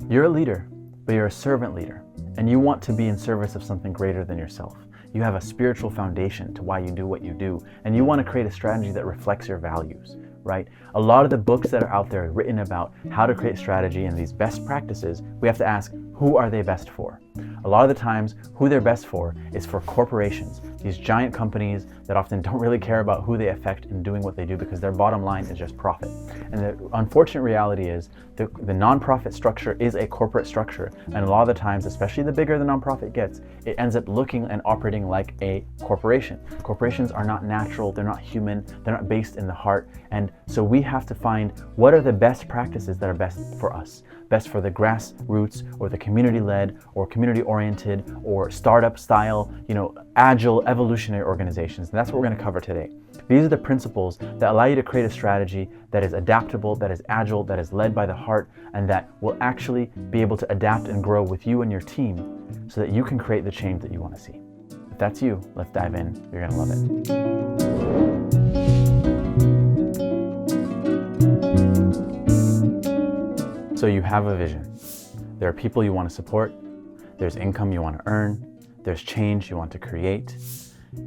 You're a leader, but you're a servant leader, and you want to be in service of something greater than yourself. You have a spiritual foundation to why you do what you do, and you want to create a strategy that reflects your values, right? A lot of the books that are out there written about how to create strategy and these best practices, we have to ask, who are they best for? A lot of the times, who they're best for is for corporations, these giant companies that often don't really care about who they affect in doing what they do because their bottom line is just profit. And the unfortunate reality is the nonprofit structure is a corporate structure. And a lot of the times, especially the bigger the nonprofit gets, it ends up looking and operating like a corporation. Corporations are not natural, they're not human, they're not based in the heart. And so we have to find what are the best practices that are best for us, best for the grassroots or the community-led or community-oriented or startup style, agile evolutionary organizations. And that's what we're going to cover today. These are the principles that allow you to create a strategy that is adaptable, that is agile, that is led by the heart, and that will actually be able to adapt and grow with you and your team so that you can create the change that you want to see. If that's you, let's dive in. You're going to love it. So you have a vision. There are people you want to support. There's income you want to earn. There's change you want to create.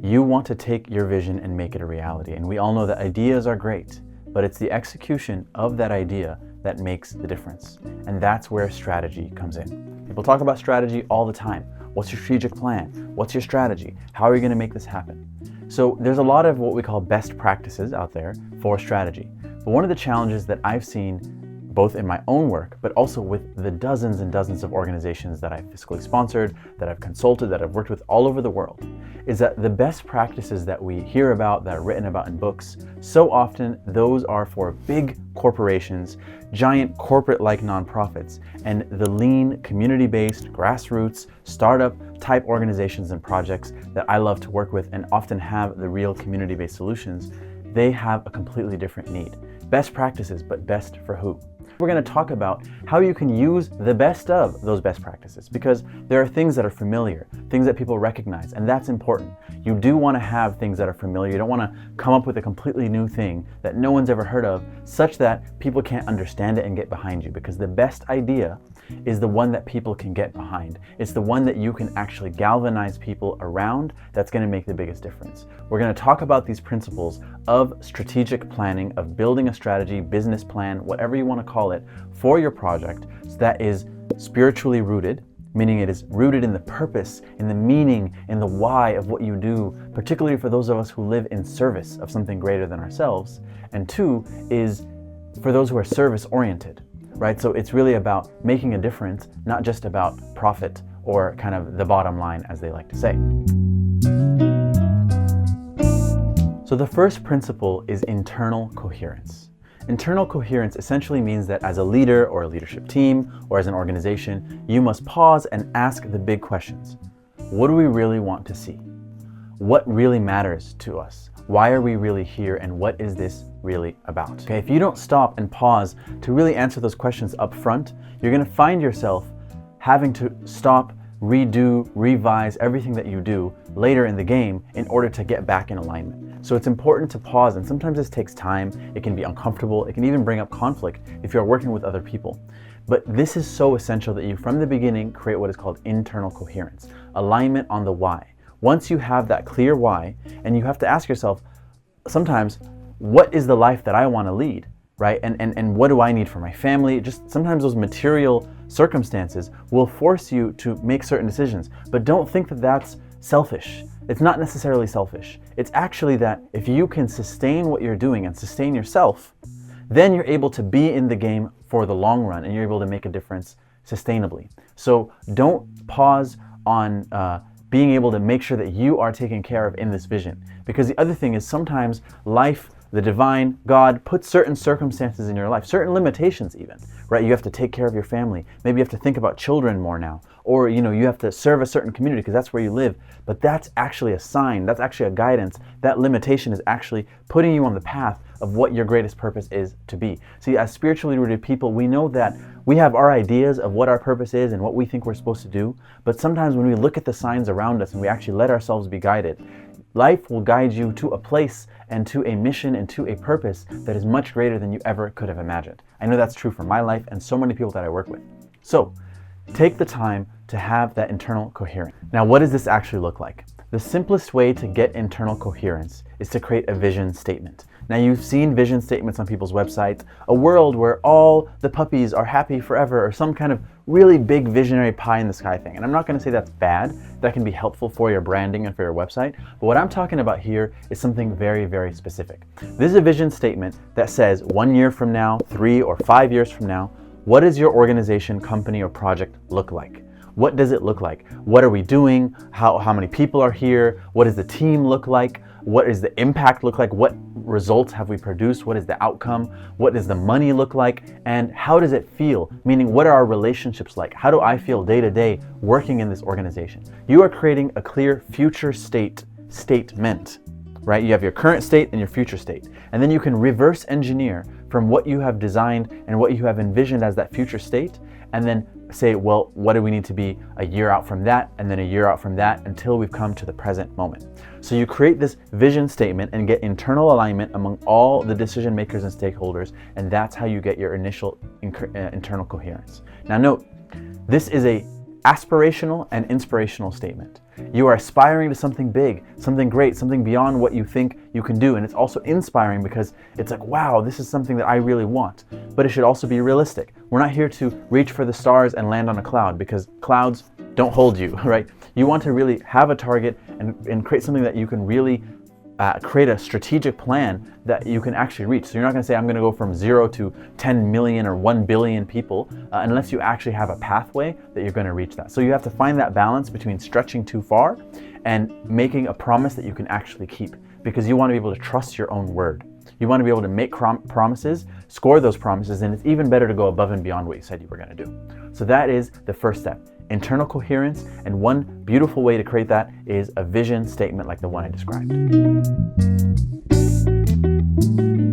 You want to take your vision and make it a reality. And we all know that ideas are great, but it's the execution of that idea that makes the difference. And that's where strategy comes in. People talk about strategy all the time. What's your strategic plan? What's your strategy? How are you going to make this happen? So there's a lot of what we call best practices out there for strategy. But one of the challenges that I've seen both in my own work, but also with the dozens and dozens of organizations that I've fiscally sponsored, that I've consulted, that I've worked with all over the world, is that the best practices that we hear about, that are written about in books, so often those are for big corporations, giant corporate-like nonprofits, and the lean, community-based, grassroots, startup-type organizations and projects that I love to work with and often have the real community-based solutions, they have a completely different need. Best practices, but best for who? We're going to talk about how you can use the best of those best practices, because there are things that are familiar, things that people recognize, and that's important. You do want to have things that are familiar. You don't want to come up with a completely new thing that no one's ever heard of, such that people can't understand it and get behind you, because the best idea is the one that people can get behind. It's the one that you can actually galvanize people around that's going to make the biggest difference. We're going to talk about these principles of strategic planning, of building a strategy, business plan, whatever you want to call it, for your project that is spiritually rooted, meaning it is rooted in the purpose, in the meaning, in the why of what you do, particularly for those of us who live in service of something greater than ourselves. And two is for those who are service-oriented. Right? So it's really about making a difference, not just about profit or kind of the bottom line, as they like to say. So the first principle is internal coherence. Internal coherence essentially means that as a leader or a leadership team or as an organization, you must pause and ask the big questions. What do we really want to see? What really matters to us? Why are we really here, and what is this really about? Okay, if you don't stop and pause to really answer those questions up front, you're going to find yourself having to stop, redo, revise everything that you do later in the game in order to get back in alignment. So it's important to pause, and sometimes this takes time. It can be uncomfortable. It can even bring up conflict if you're working with other people. But this is so essential that you, from the beginning, create what is called internal coherence, alignment on the why. Once you have that clear why, and you have to ask yourself sometimes, what is the life that I want to lead, right? And what do I need for my family? Just sometimes those material circumstances will force you to make certain decisions, but don't think that that's selfish. It's not necessarily selfish. It's actually that if you can sustain what you're doing and sustain yourself, then you're able to be in the game for the long run and you're able to make a difference sustainably. So don't pause on being able to make sure that you are taken care of in this vision. Because the other thing is sometimes life, the divine, God, puts certain circumstances in your life, certain limitations even, right? You have to take care of your family. Maybe you have to think about children more now. Or, you have to serve a certain community because that's where you live. But that's actually a sign, that's actually a guidance. That limitation is actually putting you on the path of what your greatest purpose is to be. See, as spiritually rooted people, we know that we have our ideas of what our purpose is and what we think we're supposed to do. But sometimes when we look at the signs around us and we actually let ourselves be guided, life will guide you to a place and to a mission and to a purpose that is much greater than you ever could have imagined. I know that's true for my life and so many people that I work with. So take the time to have that internal coherence. Now, what does this actually look like? The simplest way to get internal coherence is to create a vision statement. Now, you've seen vision statements on people's websites, a world where all the puppies are happy forever, or some kind of really big visionary pie in the sky thing. And I'm not going to say that's bad. That can be helpful for your branding and for your website. But what I'm talking about here is something very, very specific. This is a vision statement that says 1 year from now, 3 or 5 years from now, what does your organization, company, or project look like? What does it look like? What are we doing? How many people are here? What does the team look like? What does the impact look like? What results have we produced? What is the outcome? What does the money look like? And how does it feel? Meaning, what are our relationships like? How do I feel day to day working in this organization? You are creating a clear future statement, right? You have your current state and your future state. And then you can reverse engineer from what you have designed and what you have envisioned as that future state, and then say, well, what do we need to be a year out from that, and then a year out from that, until we've come to the present moment. So you create this vision statement and get internal alignment among all the decision makers and stakeholders, and that's how you get your initial internal coherence. Now note, this is a aspirational and inspirational statement. You are aspiring to something big, something great, something beyond what you think you can do. And it's also inspiring because it's like, wow, this is something that I really want. But it should also be realistic. We're not here to reach for the stars and land on a cloud, because clouds don't hold you, right? You want to really have a target and create something that you can really create a strategic plan that you can actually reach. So you're not going to say, I'm going to go from 0 to 10 million or 1 billion people, unless you actually have a pathway that you're going to reach that. So you have to find that balance between stretching too far and making a promise that you can actually keep, because you want to be able to trust your own word. You want to be able to make promises, score those promises, and it's even better to go above and beyond what you said you were going to do. So that is the first step, internal coherence, and one beautiful way to create that is a vision statement like the one I described.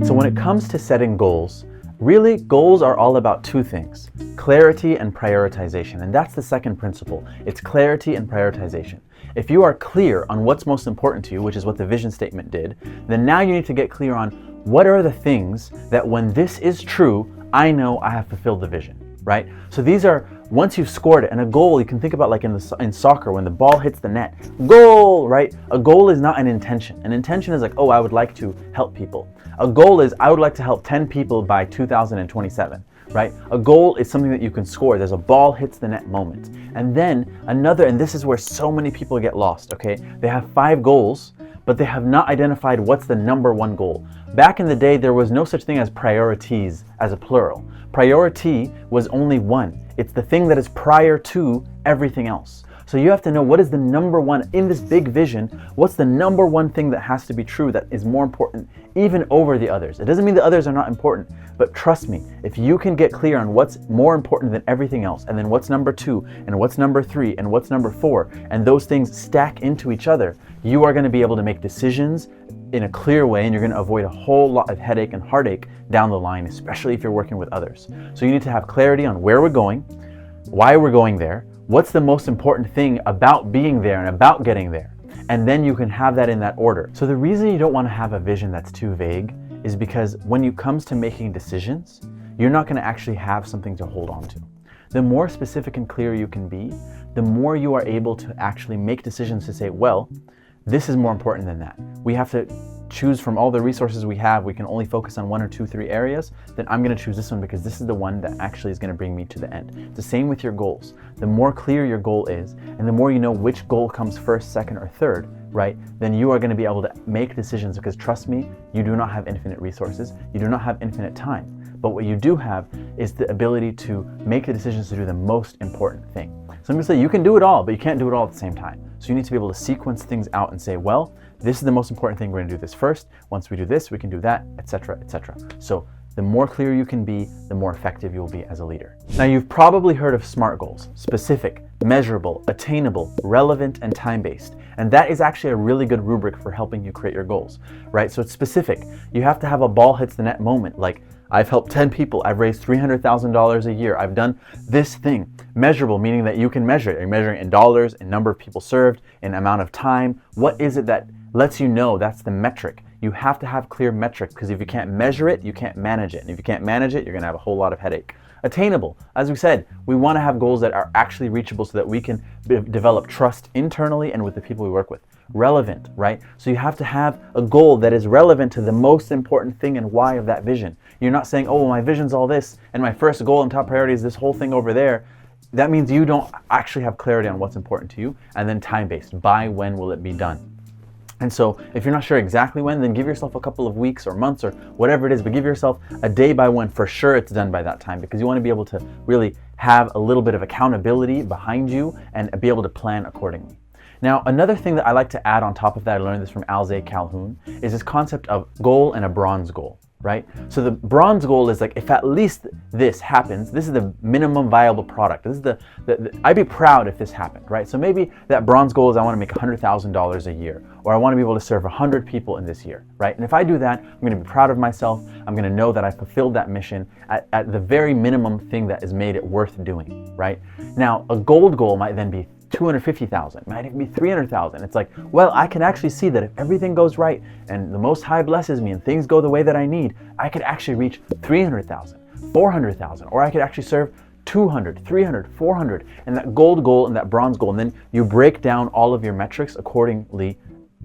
So when it comes to setting goals, really goals are all about two things: clarity and prioritization. And that's the second principle. It's clarity and prioritization. If you are clear on what's most important to you, which is what the vision statement did, then now you need to get clear on what are the things that when this is true, I know I have fulfilled the vision, right? So these are, once you've scored it, and a goal, you can think about like in soccer, when the ball hits the net, goal, right? A goal is not an intention. An intention is like, oh, I would like to help people. A goal is, I would like to help 10 people by 2027, right? A goal is something that you can score. There's a ball hits the net moment. And then another, and this is where so many people get lost, okay? They have 5 goals, but they have not identified what's the number one goal. Back in the day, there was no such thing as priorities as a plural. Priority was only one. It's the thing that is prior to everything else. So you have to know what is the number one in this big vision. What's the number one thing that has to be true, that is more important even over the others? It doesn't mean the others are not important, but trust me, if you can get clear on what's more important than everything else, and then what's number 2, and what's number 3, and what's number 4, and those things stack into each other, you are going to be able to make decisions in a clear way, and you're going to avoid a whole lot of headache and heartache down the line, especially if you're working with others. So you need to have clarity on where we're going, why we're going there, what's the most important thing about being there and about getting there, and then you can have that in that order. So the reason you don't want to have a vision that's too vague is because when it comes to making decisions, you're not going to actually have something to hold on to. The more specific and clear you can be, the more you are able to actually make decisions to say, well, this is more important than that. We have to choose from all the resources we have. We can only focus on 1 or 2, 3 areas. Then I'm going to choose this one because this is the one that actually is going to bring me to the end. It's the same with your goals. The more clear your goal is, and the more you know which goal comes first, second, or third, right, then you are going to be able to make decisions, because trust me, you do not have infinite resources. You do not have infinite time. But what you do have is the ability to make the decisions to do the most important thing. Some people say you can do it all, but you can't do it all at the same time. So you need to be able to sequence things out and say, well, this is the most important thing. We're going to do this first. Once we do this, we can do that, etc., etc. So the more clear you can be, the more effective you will be as a leader. Now, you've probably heard of SMART goals: specific, measurable, attainable, relevant, and time-based. And that is actually a really good rubric for helping you create your goals, right? So it's specific. You have to have a ball hits the net moment, like, I've helped 10 people, I've raised $300,000 a year, I've done this thing. Measurable, meaning that you can measure it. You're measuring in dollars, in number of people served, in amount of time. What is it that lets you know that's the metric? You have to have clear metrics, because if you can't measure it, you can't manage it. And if you can't manage it, you're going to have a whole lot of headache. attainable. As we said, we want to have goals that are actually reachable so that we can develop trust internally and with the people we work with. Relevant, right? So you have to have a goal that is relevant to the most important thing and why of that vision. You're not saying, oh, my vision's all this and my first goal and top priority is this whole thing over there. That means you don't actually have clarity on what's important to you, and then time-based. By when will it be done? And so if you're not sure exactly when, then give yourself a couple of weeks or months or whatever it is, but give yourself a day by when for sure it's done by that time, because you want to be able to really have a little bit of accountability behind you and be able to plan accordingly. Now, another thing that I like to add on top of that, I learned this from Alze Calhoun, is this concept of goal and a bronze goal, right? So the bronze goal is like, if at least this happens, this is the minimum viable product. This is I'd be proud if this happened, right? So maybe that bronze goal is I want to make $100,000 a year, or I want to be able to serve 100 people in this year, right? And if I do that, I'm going to be proud of myself. I'm going to know that I fulfilled that mission at the very minimum thing that has made it worth doing, right? Now, a gold goal might then be 250,000, might even be 300,000. It's like, well, I can actually see that if everything goes right and the Most High blesses me and things go the way that I need, I could actually reach 300,000, 400,000, or I could actually serve 200, 300, 400, and that gold goal and that bronze goal. And then you break down all of your metrics accordingly.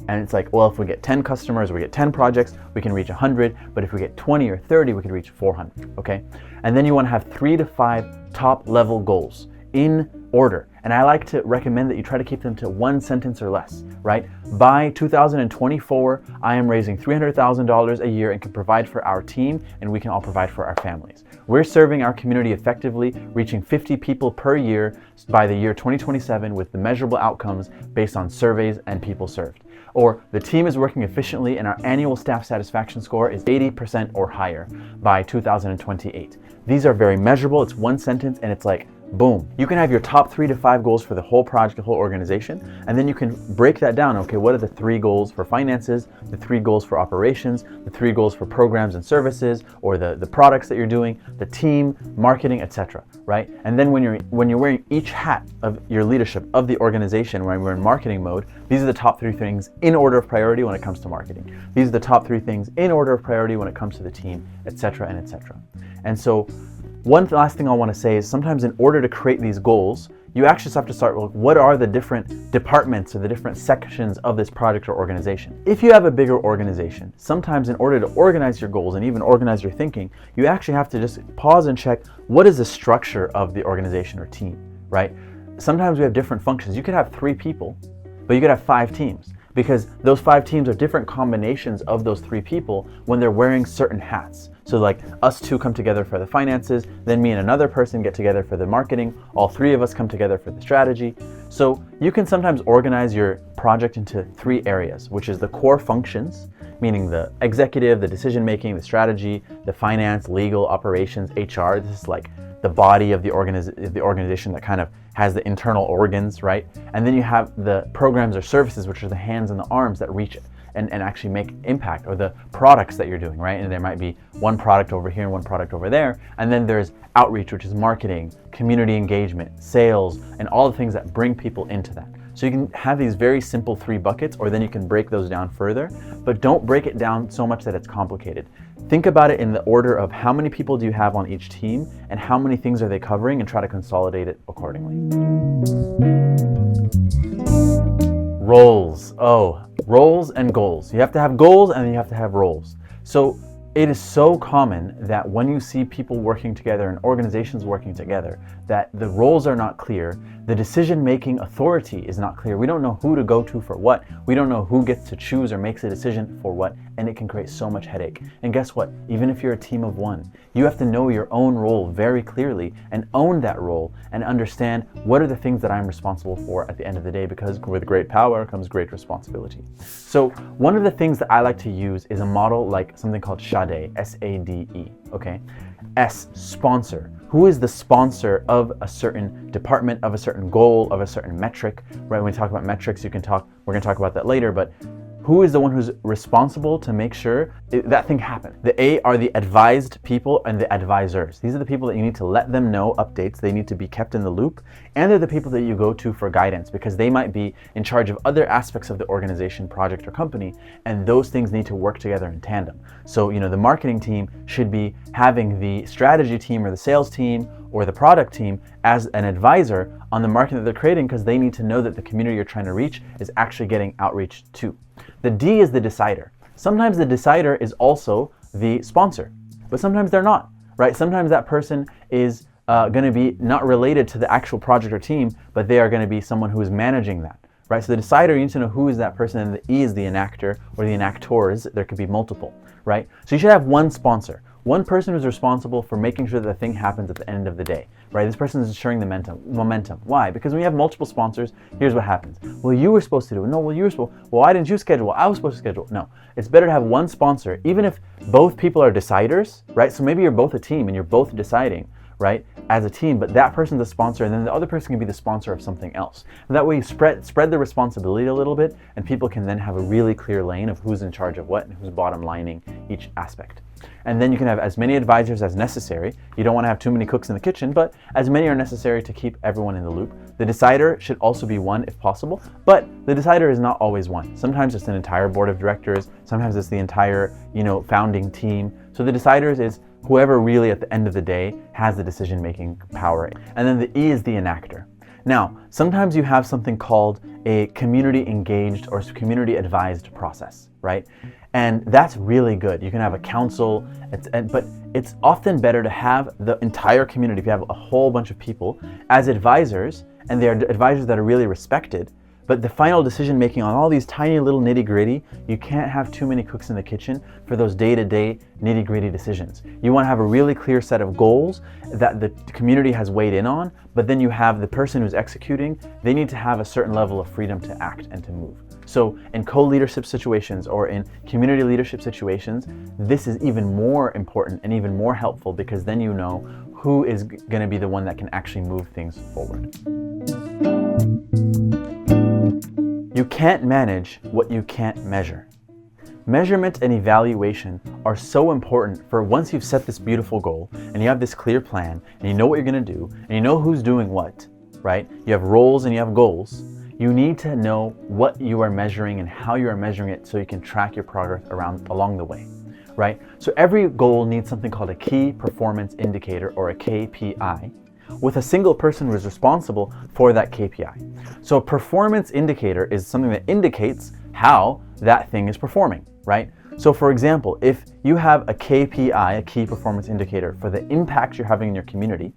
And it's like, well, if we get 10 customers, we get 10 projects, we can reach 100. But if we get 20 or 30, we can reach 400, okay? And then you want to have 3 to 5 top level goals in order. And I like to recommend that you try to keep them to 1 sentence or less, right? By 2024, I am raising $300,000 a year and can provide for our team, and we can all provide for our families. We're serving our community effectively, reaching 50 people per year by the year 2027 with the measurable outcomes based on surveys and people served. Or the team is working efficiently and our annual staff satisfaction score is 80% or higher by 2028. These are very measurable. It's 1 sentence and it's like, boom. You can have your top 3 to 5 goals for the whole project, the whole organization, and then you can break that down. Okay, what are the 3 goals for finances, the 3 goals for operations, the 3 goals for programs and services, or the products that you're doing, the team, marketing, etc. Right? And then when you're wearing each hat of your leadership of the organization, when we're in marketing mode, these are the top 3 things in order of priority when it comes to marketing. These are the top 3 things in order of priority when it comes to the team, etc. and etc. And so one last thing I want to say is sometimes in order to create these goals, you actually just have to start with what are the different departments or the different sections of this project or organization. If you have a bigger organization, sometimes in order to organize your goals and even organize your thinking, you actually have to just pause and check what is the structure of the organization or team, right? Sometimes we have different functions. You could have 3 people, but you could have 5 teams, because those 5 teams are different combinations of those 3 people when they're wearing certain hats. So like us 2 come together for the finances, then me and another person get together for the marketing, all 3 of us come together for the strategy. So you can sometimes organize your project into 3 areas, which is the core functions, meaning the executive, the decision making, the strategy, the finance, legal, operations, HR. This is like the body of the organization that kind of has the internal organs, right? And then you have the programs or services, which are the hands and the arms that reach and actually make impact, or the products that you're doing, right? And there might be one product over here and one product over there. And then there's outreach, which is marketing, community engagement, sales, and all the things that bring people into that. So you can have these very simple 3 buckets, or then you can break those down further, but don't break it down so much that it's complicated. Think about it in the order of how many people do you have on each team and how many things are they covering, and try to consolidate it accordingly. Roles. Oh, roles and goals. You have to have goals and then you have to have roles. So it is so common that when you see people working together and organizations working together, that the roles are not clear, the decision-making authority is not clear. We don't know who to go to for what. We don't know who gets to choose or makes a decision for what, and it can create so much headache. And guess what? Even if you're a team of 1, you have to know your own role very clearly and own that role and understand what are the things that I'm responsible for at the end of the day, because with great power comes great responsibility. So one of the things that I like to use is a model like something called SADE, S-A-D-E, okay? S, sponsor. Who is the sponsor of a certain department, of a certain goal, of a certain metric, right? When we talk about metrics, we're going to talk about that later, but Who is the one who's responsible to make sure that thing happens? The A are the advised people and the advisors. These are the people that you need to let them know updates. They need to be kept in the loop. And they're the people that you go to for guidance because they might be in charge of other aspects of the organization, project, or company. And those things need to work together in tandem. So, the marketing team should be having the strategy team or the sales team or the product team as an advisor on the market that they're creating because they need to know that the community you're trying to reach is actually getting outreach to. The D is the decider. Sometimes the decider is also the sponsor, but sometimes they're not, right? Sometimes that person is going to be not related to the actual project or team, but they are going to be someone who is managing that, right? So the decider, you need to know who is that person, and the E is the enactor or the enactors. There could be multiple, right? So you should have one sponsor. One person who's responsible for making sure that the thing happens at the end of the day, right? This person is ensuring the momentum. Why? Because when you have multiple sponsors, here's what happens. Well, you were supposed to do it. No, well, you were supposed. Well, why didn't you schedule? Well, I was supposed to schedule. No, it's better to have one sponsor, even if both people are deciders, right? So maybe you're both a team and you're both deciding, right, as a team, but that person's the sponsor and then the other person can be the sponsor of something else. And that way you spread the responsibility a little bit and people can then have a really clear lane of who's in charge of what and who's bottom lining each aspect. And then you can have as many advisors as necessary. You don't want to have too many cooks in the kitchen, but as many are necessary to keep everyone in the loop. The decider should also be one if possible, but the decider is not always one. Sometimes it's an entire board of directors. Sometimes it's the entire, founding team. So the deciders is whoever really at the end of the day has the decision-making power. And then the E is the enactor. Now, sometimes you have something called a community engaged or community advised process, right? And that's really good. You can have a council, but it's often better to have the entire community, if you have a whole bunch of people, as advisors, and they're advisors that are really respected. But the final decision making on all these tiny little nitty gritty, you can't have too many cooks in the kitchen for those day-to-day nitty gritty decisions. You want to have a really clear set of goals that the community has weighed in on, but then you have the person who's executing, they need to have a certain level of freedom to act and to move. So in co-leadership situations or in community leadership situations, this is even more important and even more helpful because then you know who is going to be the one that can actually move things forward. You can't manage what you can't measure. Measurement and evaluation are so important for once you've set this beautiful goal and you have this clear plan and you know what you're going to do and you know who's doing what, right? You have roles and you have goals. You need to know what you are measuring and how you are measuring it so you can track your progress along the way, right? So every goal needs something called a key performance indicator or a KPI, with a single person who is responsible for that KPI. So a performance indicator is something that indicates how that thing is performing, right? So for example, if you have a KPI, a key performance indicator, for the impact you're having in your community,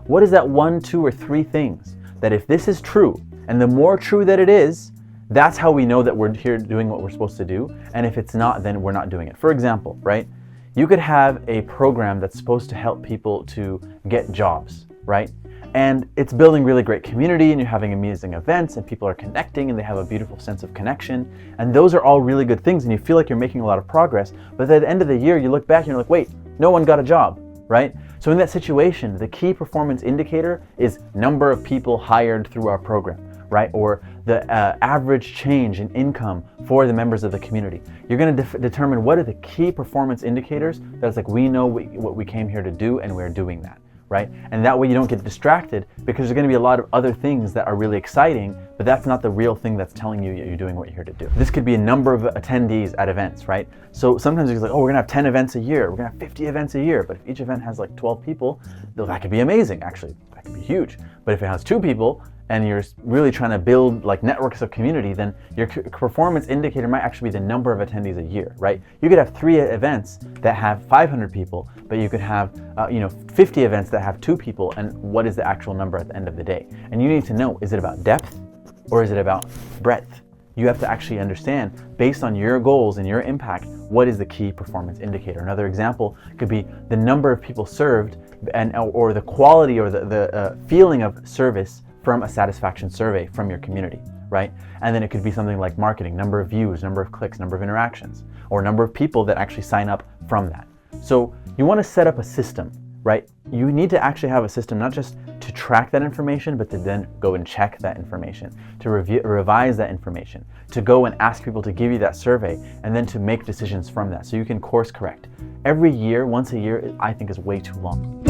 what is that 1, 2, or 3 things that if this is true, and the more true that it is, that's how we know that we're here doing what we're supposed to do, and if it's not, then we're not doing it. For example, right? You could have a program that's supposed to help people to get jobs, right? And it's building really great community and you're having amazing events and people are connecting and they have a beautiful sense of connection. And those are all really good things and you feel like you're making a lot of progress. But at the end of the year, you look back and you're like, wait, no one got a job, right? So in that situation, the key performance indicator is number of people hired through our program, right? Or the average change in income for the members of the community. You're going to determine what are the key performance indicators that's like, we know what we came here to do and we're doing that. Right? And that way you don't get distracted because there's going to be a lot of other things that are really exciting, but that's not the real thing that's telling you you're doing what you're here to do. This could be a number of attendees at events, right? So sometimes it's like, oh, we're going to have 10 events a year. We're going to have 50 events a year. But if each event has like 12 people, that could be amazing, actually. That could be huge. But if it has 2 people, and you're really trying to build like networks of community, then your performance indicator might actually be the number of attendees a year, right? You could have 3 events that have 500 people, but you could have 50 events that have 2 people, and what is the actual number at the end of the day? And you need to know, is it about depth or is it about breadth? You have to actually understand, based on your goals and your impact, what is the key performance indicator. Another example could be the number of people served or the quality or the feeling of service from a satisfaction survey from your community, right? And then it could be something like marketing, number of views, number of clicks, number of interactions, or number of people that actually sign up from that. So you want to set up a system right? You need to actually have a system not just to track that information, but to then go and check that information, to revise that information, to go and ask people to give you that survey, and then to make decisions from that so you can course correct. Every year, once a year, I think is way too long.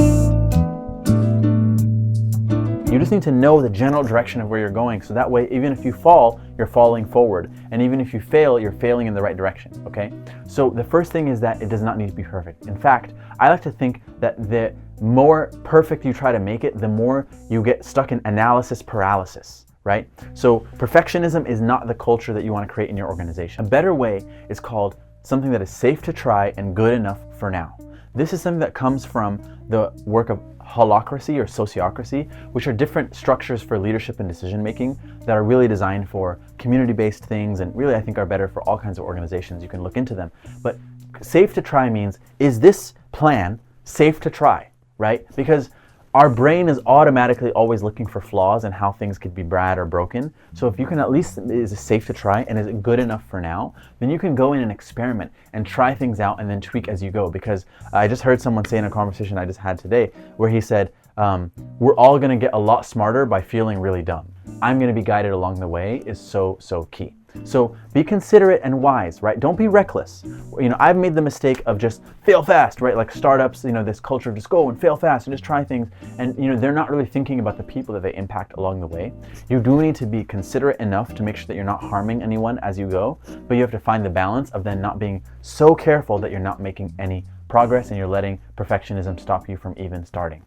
You just need to know the general direction of where you're going, so that way, even if you fall, you're falling forward. And even if you fail, you're failing in the right direction, okay? So the first thing is that it does not need to be perfect. In fact, I like to think that the more perfect you try to make it, the more you get stuck in analysis paralysis, right? So perfectionism is not the culture that you want to create in your organization. A better way is called something that is safe to try and good enough for now. This is something that comes from the work of holacracy or sociocracy, which are different structures for leadership and decision making that are really designed for community-based things, and really I think are better for all kinds of organizations. You can look into them. But safe to try means, is this plan safe to try, right? Because our brain is automatically always looking for flaws and how things could be bad or broken. So if you can at least, is it safe to try and is it good enough for now, then you can go in and experiment and try things out and then tweak as you go. Because I just heard someone say in a conversation I just had today where he said, we're all gonna get a lot smarter by feeling really dumb. I'm gonna be guided along the way is so key. So be considerate and wise, right? Don't be reckless. You know, I've made the mistake of just fail fast, right? Like startups, you know, this culture of just go and fail fast and just try things. And, you know, they're not really thinking about the people that they impact along the way. You do need to be considerate enough to make sure that you're not harming anyone as you go, but you have to find the balance of then not being so careful that you're not making any progress and you're letting perfectionism stop you from even starting.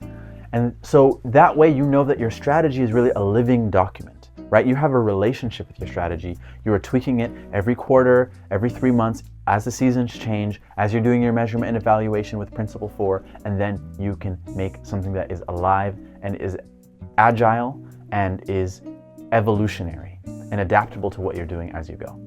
And so that way you know that your strategy is really a living document. Right? You have a relationship with your strategy. You are tweaking it every quarter, every 3 months, as the seasons change, as you're doing your measurement and evaluation with Principle 4, and then you can make something that is alive and is agile and is evolutionary and adaptable to what you're doing as you go.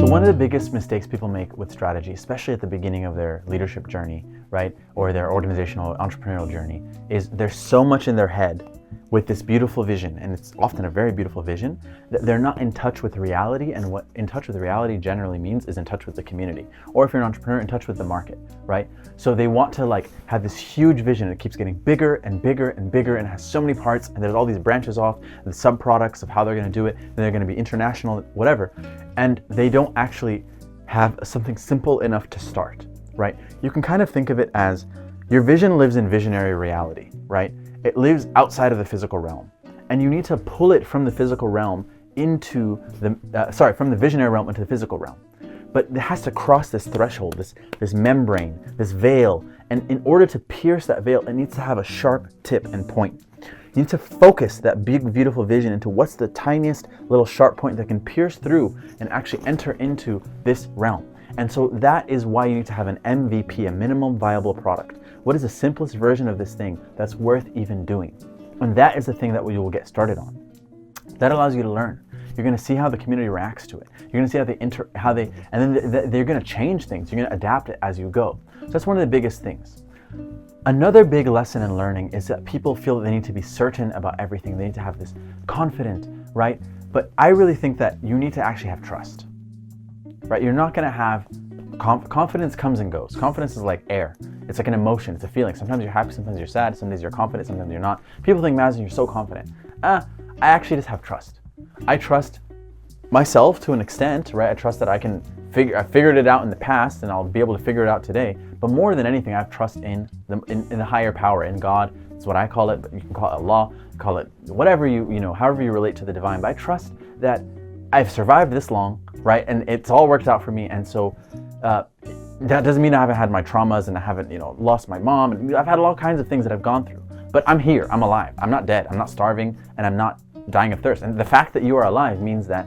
So one of the biggest mistakes people make with strategy, especially at the beginning of their leadership journey, right, or their organizational entrepreneurial journey, is there's so much in their head with this beautiful vision, and it's often a very beautiful vision, that they're not in touch with reality. And what in touch with reality generally means is in touch with the community, or if you're an entrepreneur, in touch with the market, right? So they want to like have this huge vision. It keeps getting bigger and bigger and bigger and has so many parts, and there's all these branches off, the sub-products of how they're going to do it, and they're going to be international, whatever. And they don't actually have something simple enough to start, right? You can kind of think of it as your vision lives in visionary reality, right? It lives outside of the physical realm, and you need to pull it from the physical realm into the, from the visionary realm into the physical realm. But it has to cross this threshold, this membrane, this veil, and in order to pierce that veil, it needs to have a sharp tip and point. You need to focus that big, beautiful vision into what's the tiniest little sharp point that can pierce through and actually enter into this realm. And so that is why you need to have an MVP, a minimum viable product. What is the simplest version of this thing that's worth even doing? And that is the thing that you will get started on. That allows you to learn. You're going to see how the community reacts to it. You're going to see and then they're going to change things. You're going to adapt it as you go. So that's one of the biggest things. Another big lesson in learning is that people feel that they need to be certain about everything. They need to have this confident, right? But I really think that you need to actually have trust, right? You're not going to have confidence comes and goes. Confidence is like air. It's like an emotion. It's a feeling. Sometimes you're happy, sometimes you're sad, sometimes you're confident, sometimes you're not. People think, Mazin, you're so confident. I actually just have trust. I trust myself to an extent, right? I trust that I figured it out in the past and I'll be able to figure it out today. But more than anything, I have trust in the higher power, in God. That's what I call it, but you can call it Allah, call it whatever however you relate to the divine. But I trust that I've survived this long, right? And it's all worked out for me. And so that doesn't mean I haven't had my traumas and I haven't, lost my mom. And I've had all kinds of things that I've gone through. But I'm here, I'm alive. I'm not dead, I'm not starving, and I'm not dying of thirst. And the fact that you are alive means that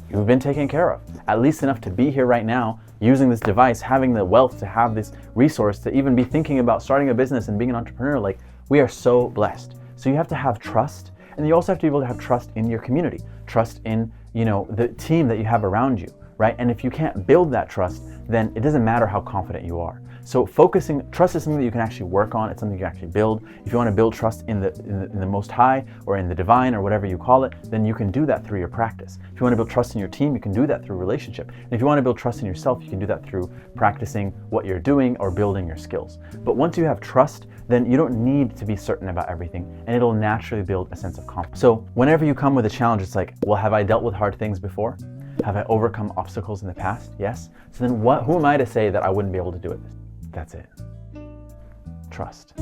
you've been taken care of, at least enough to be here right now, using this device, having the wealth to have this resource, to even be thinking about starting a business and being an entrepreneur. Like, we are so blessed. So you have to have trust, and you also have to be able to have trust in your community, trust in, the team that you have around you, right? And if you can't build that trust, then it doesn't matter how confident you are. So trust is something that you can actually work on. It's something you can actually build. If you want to build trust in the Most High or in the divine or whatever you call it, then you can do that through your practice. If you want to build trust in your team, you can do that through relationship. And if you want to build trust in yourself, you can do that through practicing what you're doing or building your skills. But once you have trust, then you don't need to be certain about everything, and it'll naturally build a sense of confidence. So whenever you come with a challenge, it's like, well, have I dealt with hard things before? Have I overcome obstacles in the past? Yes. So then who am I to say that I wouldn't be able to do it? That's it. Trust.